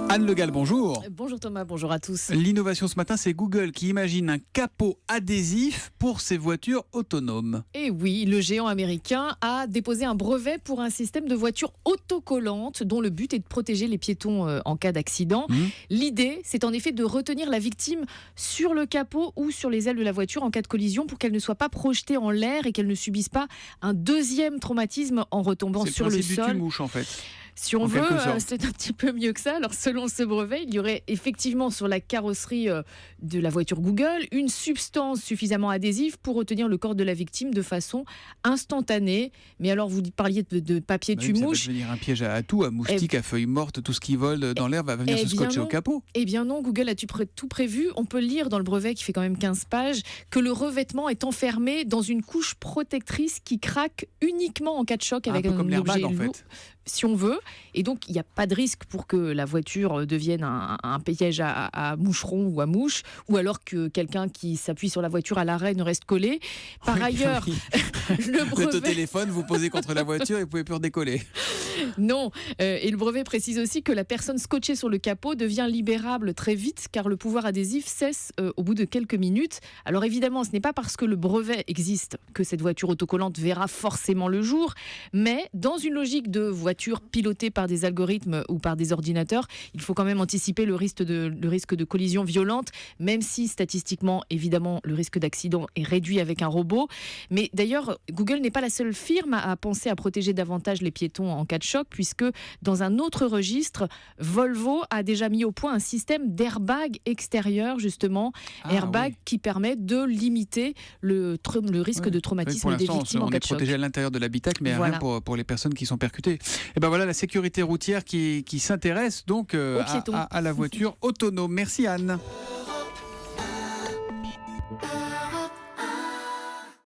Anne Le Gall, bonjour. Bonjour Thomas, bonjour à tous. L'innovation ce matin, c'est Google qui imagine un capot adhésif pour ses voitures autonomes. Et oui, le géant américain a déposé un brevet pour un système de voiture autocollante dont le but est de protéger les piétons en cas d'accident. L'idée, c'est en effet de retenir la victime sur le capot ou sur les ailes de la voiture en cas de collision pour qu'elle ne soit pas projetée en l'air et qu'elle ne subisse pas un deuxième traumatisme en retombant sur le C'est le principe du sol. tue-mouche en fait. Si on En veut, quelque sorte. c'est un petit peu mieux que ça. Alors, selon ce brevet, il y aurait effectivement sur la carrosserie de la voiture Google une substance suffisamment adhésive pour retenir le corps de la victime de façon instantanée. Mais alors, vous parliez de papier Ça va tue-mouche. devenir un piège à tout, à moustiques, à feuilles mortes, tout ce qui vole dans l'air va venir se bien scotcher non. au capot. Eh bien non, Google a tout prévu. On peut lire dans le brevet, qui fait quand même 15 pages, que le revêtement est enfermé dans une couche protectrice qui craque uniquement en cas de choc avec Un peu comme l'airbag objet en lourd, fait. si on veut. Et donc, il n'y a pas de risque pour que la voiture devienne un piège à moucherons ou à mouches, ou alors que quelqu'un qui s'appuie sur la voiture à l'arrêt ne reste collé. Par ailleurs, Oui. le Vous êtes au brevet... téléphone, vous posez contre la voiture et vous pouvez plus redécoller. Non, et le brevet précise aussi que la personne scotchée sur le capot devient libérable très vite car le pouvoir adhésif cesse au bout de quelques minutes. Alors évidemment, ce n'est pas parce que le brevet existe que cette voiture autocollante verra forcément le jour, mais dans une logique de voiture pilotée par des algorithmes ou par des ordinateurs, il faut quand même anticiper le risque de collision violente, même si statistiquement, évidemment, le risque d'accident est réduit avec un robot. Mais d'ailleurs, Google n'est pas la seule firme à penser à protéger davantage les piétons en cas de choc, puisque dans un autre registre, Volvo a déjà mis au point un système d'airbag extérieur, justement, airbag qui permet de limiter le risque de traumatisme des victimes en on cas est de choc. protégé à l'intérieur de l'habitacle, mais Voilà. rien pour les personnes qui sont percutées. Et ben voilà la sécurité routière qui s'intéresse donc Aux piétons. à la voiture autonome. Merci Anne.